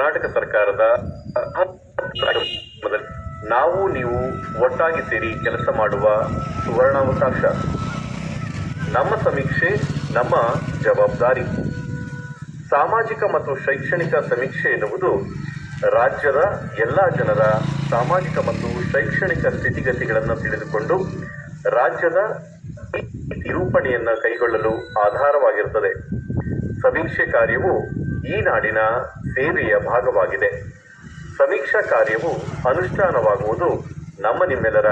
ಕರ್ನಾಟಕ ಸರ್ಕಾರದ ನಾವು ನೀವು ಒಟ್ಟಾಗಿ ಸೇರಿ ಕೆಲಸ ಮಾಡುವ ಸುವರ್ಣಾವಕಾಶ. ನಮ್ಮ ಸಮೀಕ್ಷೆ ನಮ್ಮ ಜವಾಬ್ದಾರಿ. ಸಾಮಾಜಿಕ ಮತ್ತು ಶೈಕ್ಷಣಿಕ ಸಮೀಕ್ಷೆ ಎನ್ನುವುದು ರಾಜ್ಯದ ಎಲ್ಲ ಜನರ ಸಾಮಾಜಿಕ ಮತ್ತು ಶೈಕ್ಷಣಿಕ ಸ್ಥಿತಿಗತಿಗಳನ್ನು ತಿಳಿದುಕೊಂಡು ರಾಜ್ಯದ ನಿರೂಪಣೆಯನ್ನು ಕೈಗೊಳ್ಳಲು ಆಧಾರವಾಗಿರುತ್ತದೆ. ಸಮೀಕ್ಷೆ ಕಾರ್ಯವು ಈ ನಾಡಿನ ಸೇವೆಯ ಭಾಗವಾಗಿದೆ. ಸಮೀಕ್ಷಾ ಕಾರ್ಯವು ಅನುಷ್ಠಾನವಾಗುವುದು ನಿಮ್ಮೆಲ್ಲರ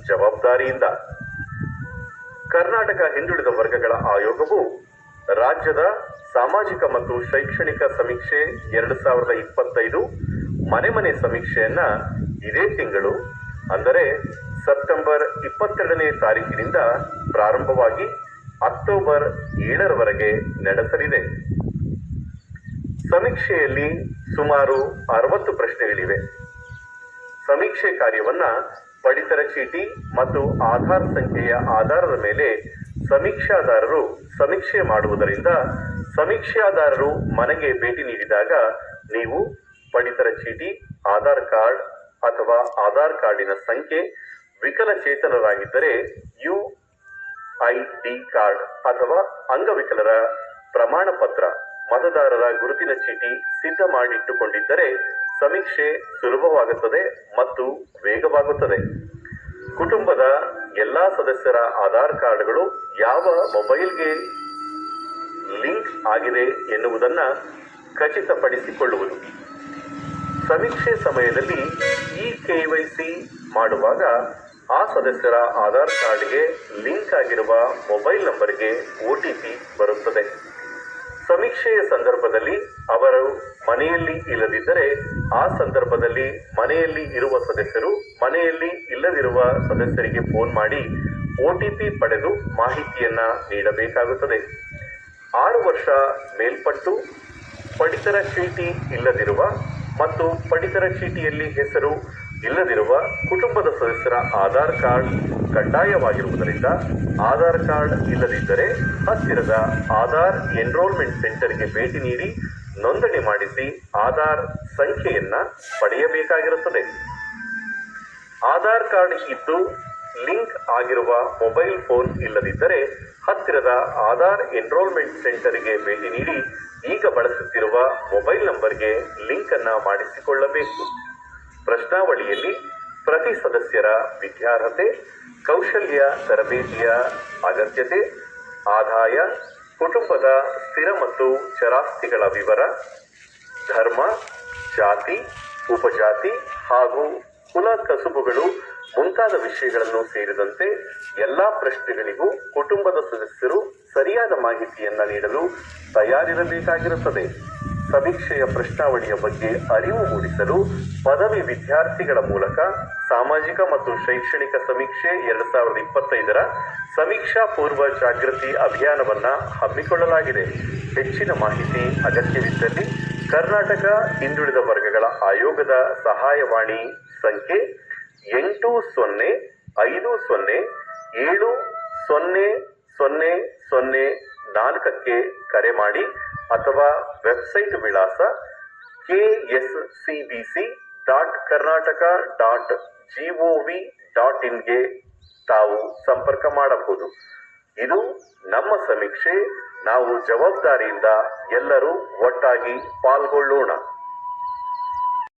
ಜವಾಬ್ದಾರಿಯಿಂದ. ಕರ್ನಾಟಕ ಹಿಂದುಳಿದ ವರ್ಗಗಳ ಆಯೋಗವು ರಾಜ್ಯದ ಸಾಮಾಜಿಕ ಮತ್ತು ಶೈಕ್ಷಣಿಕ ಸಮೀಕ್ಷೆ 2025 ಮನೆ ಸಮೀಕ್ಷೆಯನ್ನ ಇದೇ ತಿಂಗಳು ಅಂದರೆ ಸೆಪ್ಟೆಂಬರ್ 22ನೇ ತಾರೀಕಿನಿಂದ ಪ್ರಾರಂಭವಾಗಿ ಅಕ್ಟೋಬರ್ 7ರವರೆಗೆ ನಡೆಸಲಿದೆ. ಸಮೀಕ್ಷೆಯಲ್ಲಿ ಸುಮಾರು 60 ಪ್ರಶ್ನೆಗಳಿವೆ. ಸಮೀಕ್ಷೆ ಕಾರ್ಯವನ್ನ ಪಡಿತರ ಚೀಟಿ ಮತ್ತು ಆಧಾರ್ ಸಂಖ್ಯೆಯ ಆಧಾರದ ಮೇಲೆ ಸಮೀಕ್ಷಾದಾರರು ಸಮೀಕ್ಷೆ ಮಾಡುವುದರಿಂದ ಸಮೀಕ್ಷಾದಾರರು ಮನೆಗೆ ಭೇಟಿ ನೀಡಿದಾಗ ನೀವು ಪಡಿತರ ಚೀಟಿ, ಆಧಾರ್ ಕಾರ್ಡ್ ಅಥವಾ ಆಧಾರ್ ಕಾರ್ಡಿನ ಸಂಖ್ಯೆ, ವಿಕಲಚೇತನರಾಗಿದ್ದರೆ UID ಕಾರ್ಡ್ ಅಥವಾ ಅಂಗವಿಕಲರ ಪ್ರಮಾಣ ಪತ್ರ, ಮತದಾರರ ಗುರುತಿನ ಚೀಟಿ ಸಿದ್ಧ ಮಾಡಿಟ್ಟುಕೊಂಡಿದ್ದರೆ ಸಮೀಕ್ಷೆ ಸುಲಭವಾಗುತ್ತದೆ ಮತ್ತು ವೇಗವಾಗುತ್ತದೆ. ಕುಟುಂಬದ ಎಲ್ಲಾ ಸದಸ್ಯರ ಆಧಾರ್ ಕಾರ್ಡ್ಗಳು ಯಾವ ಮೊಬೈಲ್ಗೆ ಲಿಂಕ್ ಆಗಿದೆ ಎನ್ನುವುದನ್ನ ಖಚಿತಪಡಿಸಿಕೊಳ್ಳುವುದು. ಸಮೀಕ್ಷೆ ಸಮಯದಲ್ಲಿ KYC ಮಾಡುವಾಗ ಆ ಸದಸ್ಯರ ಆಧಾರ್ ಕಾರ್ಡ್ಗೆ ಲಿಂಕ್ ಆಗಿರುವ ಮೊಬೈಲ್ ನಂಬರ್ಗೆ OTP ಬರುತ್ತದೆ. ಸಮೀಕ್ಷೆಯ ಸಂದರ್ಭದಲ್ಲಿ ಅವರು ಮನೆಯಲ್ಲಿ ಇಲ್ಲದಿದ್ದರೆ ಆ ಸಂದರ್ಭದಲ್ಲಿ ಮನೆಯಲ್ಲಿ ಇರುವ ಸದಸ್ಯರು ಮನೆಯಲ್ಲಿ ಇಲ್ಲದಿರುವ ಸದಸ್ಯರಿಗೆ ಫೋನ್ ಮಾಡಿ OTP ಪಡೆದು ಮಾಹಿತಿಯನ್ನ ನೀಡಬೇಕಾಗುತ್ತದೆ. 6 ವರ್ಷ ಮೇಲ್ಪಟ್ಟು ಪಡಿತರ ಚೀಟಿ ಇಲ್ಲದಿರುವ ಮತ್ತು ಪಡಿತರ ಚೀಟಿಯಲ್ಲಿ ಹೆಸರು ಇಲ್ಲದಿರುವ ಕುಟುಂಬದ ಸದಸ್ಯರ ಆಧಾರ್ ಕಾರ್ಡ್ ಕಡ್ಡಾಯವಾಗಿರುವುದರಿಂದ ಆಧಾರ್ ಕಾರ್ಡ್ ಇಲ್ಲದಿದ್ದರೆ ಹತ್ತಿರದ ಆಧಾರ್ ಎನ್ರೋಲ್ಮೆಂಟ್ ಸೆಂಟರ್ಗೆ ಭೇಟಿ ನೀಡಿ ನೋಂದಣಿ ಮಾಡಿಸಿ ಆಧಾರ್ ಸಂಖ್ಯೆಯನ್ನ ಪಡೆಯಬೇಕಾಗಿರುತ್ತದೆ. ಆಧಾರ್ ಕಾರ್ಡ್ ಇದ್ದು ಲಿಂಕ್ ಆಗಿರುವ ಮೊಬೈಲ್ ಫೋನ್ ಇಲ್ಲದಿದ್ದರೆ ಹತ್ತಿರದ ಆಧಾರ್ ಎನ್ರೋಲ್ಮೆಂಟ್ ಸೆಂಟರ್ಗೆ ಭೇಟಿ ನೀಡಿ ಈಗ ಬಳಸುತ್ತಿರುವ ಮೊಬೈಲ್ ನಂಬರ್ಗೆ ಲಿಂಕ್ ಅನ್ನ ಮಾಡಿಸಿಕೊಳ್ಳಬೇಕು. ಪ್ರಶ್ನಾವಳಿಯಲ್ಲಿ ಪ್ರತಿ ಸದಸ್ಯರ ವಿದ್ಯಾರ್ಹತೆ, ಕೌಶಲ್ಯ ತರಬೇತಿಯ ಅಗತ್ಯತೆ, ಆದಾಯ, ಕುಟುಂಬದ ಸ್ಥಿರ ಮತ್ತು ಚರಾಸ್ತಿಗಳ ವಿವರ, ಧರ್ಮ, ಜಾತಿ, ಉಪಜಾತಿ ಹಾಗೂ ಕುಲ ಕಸುಬುಗಳು ಮುಂತಾದ ವಿಷಯಗಳನ್ನು ಸೇರಿದಂತೆ ಎಲ್ಲಾ ಪ್ರಶ್ನೆಗಳಿಗೂ ಕುಟುಂಬದ ಸದಸ್ಯರು ಸರಿಯಾದ ಮಾಹಿತಿಯನ್ನ ನೀಡಲು ತಯಾರಿರಬೇಕಾಗಿರುತ್ತದೆ. ಸಮೀಕ್ಷೆಯ ಪ್ರಶ್ನಾವಳಿಯ ಬಗ್ಗೆ ಅರಿವು ಮೂಡಿಸಲು ಪದವಿ ವಿದ್ಯಾರ್ಥಿಗಳ ಮೂಲಕ ಸಾಮಾಜಿಕ ಮತ್ತು ಶೈಕ್ಷಣಿಕ ಸಮೀಕ್ಷೆ 2025ರ ಸಮೀಕ್ಷಾ ಪೂರ್ವ ಜಾಗೃತಿ ಅಭಿಯಾನವನ್ನ ಹಮ್ಮಿಕೊಳ್ಳಲಾಗಿದೆ. ಹೆಚ್ಚಿನ ಮಾಹಿತಿ ಅಗತ್ಯವಿದ್ದಲ್ಲಿ ಕರ್ನಾಟಕ ಹಿಂದುಳಿದ ವರ್ಗಗಳ ಆಯೋಗದ ಸಹಾಯವಾಣಿ ಸಂಖ್ಯೆ 8050700004ಕ್ಕೆ ಕರೆ ಮಾಡಿ ಅಥವಾ ವೆಬ್ಸೈಟ್ ವಿಳಾಸ kscbc.karnataka.gov.in ತಾವು ಸಂಪರ್ಕ ಮಾಡಬಹುದು. ಇದು ನಮ್ಮ ಸಮೀಕ್ಷೆ. ನಾವು ಜವಾಬ್ದಾರಿಯಿಂದ ಎಲ್ಲರೂ ಒಟ್ಟಾಗಿ ಪಾಲ್ಗೊಳ್ಳೋಣ.